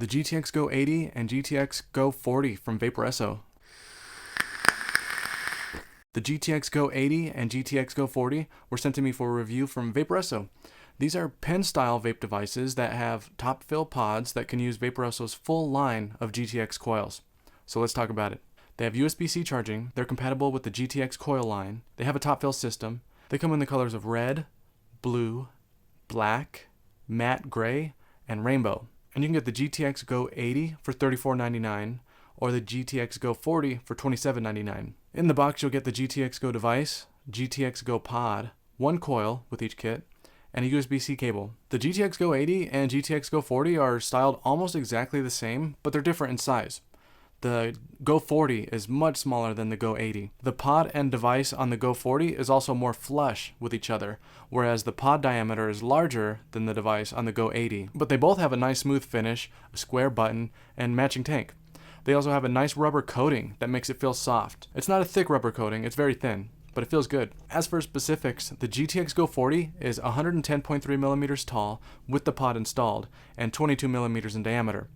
The GTX GO 80 and GTX GO 40 from Vaporesso. The GTX GO 80 and GTX GO 40 were sent to me for a review from Vaporesso. These are pen-style vape devices that have top-fill pods that can use Vaporesso's full line of GTX coils. So let's talk about it. They have USB-C charging, they're compatible with the GTX coil line, they have a top-fill system, they come in the colors of red, blue, black, matte gray, and rainbow. And you can get the GTX GO 80 for $34.99 or the GTX GO 40 for $27.99. In the box you'll get the GTX GO device, GTX GO pod, one coil with each kit, and a USB-C cable. The GTX GO 80 and GTX GO 40 are styled almost exactly the same, but they're different in size. The GO 40 is much smaller than the GO 80. The pod and device on the GO 40 is also more flush with each other, whereas the pod diameter is larger than the device on the GO 80. But they both have a nice smooth finish, a square button, and matching tank. They also have a nice rubber coating that makes it feel soft. It's not a thick rubber coating, it's very thin, but it feels good. As for specifics, the GTX GO 40 is 110.3 millimeters tall with the pod installed and 22 millimeters in diameter.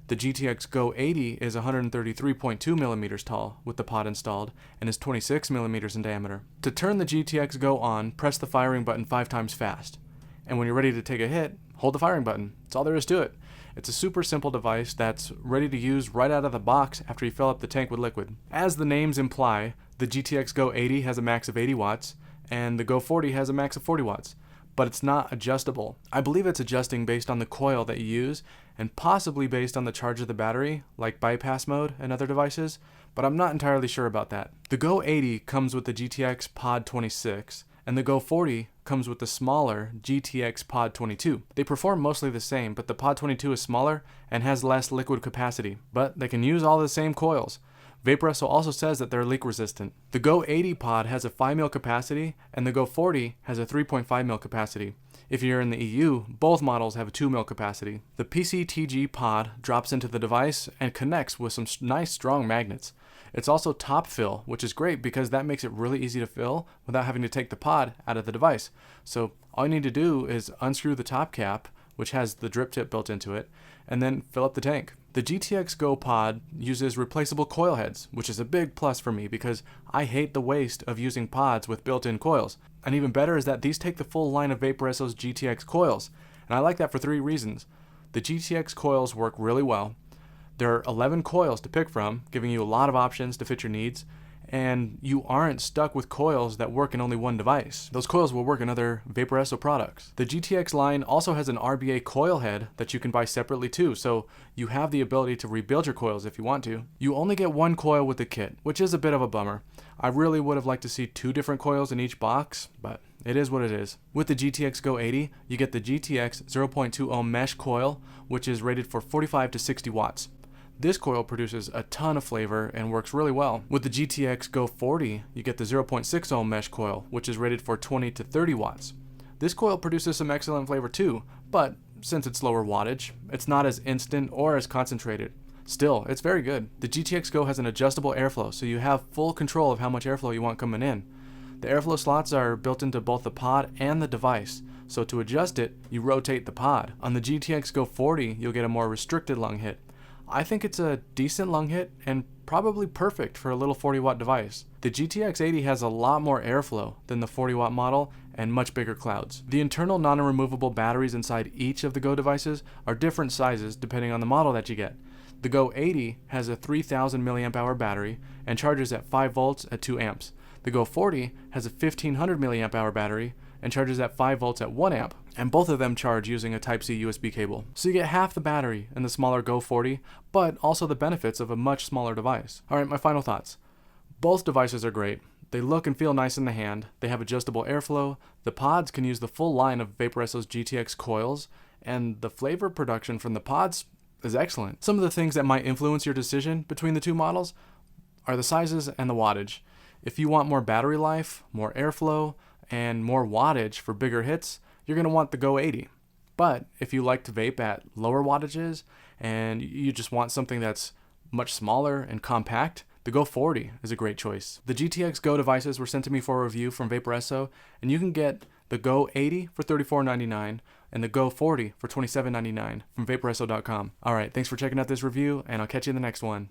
The GTX GO 80 is 133.2 millimeters tall with the pod installed and is 26 millimeters in diameter. To turn the GTX GO on, press the firing button 5 times fast. And when you're ready to take a hit, hold the firing button. That's all there is to it. It's a super simple device that's ready to use right out of the box after you fill up the tank with liquid. As the names imply, the GTX GO 80 has a max of 80 watts and the GO 40 has a max of 40 watts. But it's not adjustable. I believe it's adjusting based on the coil that you use and possibly based on the charge of the battery, like bypass mode and other devices, but I'm not entirely sure about that. The GO 80 comes with the GTX Pod 26, and the GO 40 comes with the smaller GTX Pod 22. They perform mostly the same, but the Pod 22 is smaller and has less liquid capacity, but they can use all the same coils. Vaporesso also says that they're leak resistant. The GO 80 pod has a 5 mil capacity and the GO 40 has a 3.5 mil capacity. If you're in the EU, both models have a 2 mil capacity. The PCTG pod drops into the device and connects with some nice strong magnets. It's also top fill, which is great because that makes it really easy to fill without having to take the pod out of the device. So all you need to do is unscrew the top cap, which has the drip tip built into it, and then fill up the tank. The GTX GO pod uses replaceable coil heads, which is a big plus for me because I hate the waste of using pods with built-in coils. And even better is that these take the full line of Vaporesso's GTX coils, and I like that for 3 reasons. The GTX coils work really well. There are 11 coils to pick from, giving you a lot of options to fit your needs, and you aren't stuck with coils that work in only one device. Those coils will work in other Vaporesso products. The GTX line also has an RBA coil head that you can buy separately too, so you have the ability to rebuild your coils if you want to. You only get 1 coil with the kit, which is a bit of a bummer. I really would have liked to see 2 different coils in each box, but it is what it is. With the GTX GO 80, you get the GTX 0.2 ohm mesh coil, which is rated for 45 to 60 watts. This coil produces a ton of flavor and works really well. With the GTX GO 40, you get the 0.6 ohm mesh coil, which is rated for 20 to 30 watts. This coil produces some excellent flavor too, but since it's lower wattage, it's not as instant or as concentrated. Still, it's very good. The GTX GO has an adjustable airflow, so you have full control of how much airflow you want coming in. The airflow slots are built into both the pod and the device, so to adjust it, you rotate the pod. On the GTX GO 40, you'll get a more restricted lung hit. I think it's a decent lung hit and probably perfect for a little 40 watt device. The GTX 80 has a lot more airflow than the 40 watt model and much bigger clouds. The internal non-removable batteries inside each of the GO devices are different sizes depending on the model that you get. The GO 80 has a 3000 milliamp hour battery and charges at 5 volts at 2 amps. The GO 40 has a 1500 milliamp hour battery and charges at 5 volts at 1 amp, and both of them charge using a Type-C USB cable. So you get half the battery in the smaller GO 40, but also the benefits of a much smaller device. Alright, my final thoughts. Both devices are great. They look and feel nice in the hand, they have adjustable airflow, the pods can use the full line of Vaporesso's GTX coils, and the flavor production from the pods is excellent. Some of the things that might influence your decision between the 2 models are the sizes and the wattage. If you want more battery life, more airflow, and more wattage for bigger hits, you're going to want the GO 80. But if you like to vape at lower wattages and you just want something that's much smaller and compact, the GO 40 is a great choice. The GTX GO devices were sent to me for a review from Vaporesso, and you can get the GO 80 for $34.99, and the Go 40 for $27.99 from Vaporesso.com. Alright, thanks for checking out this review, and I'll catch you in the next one.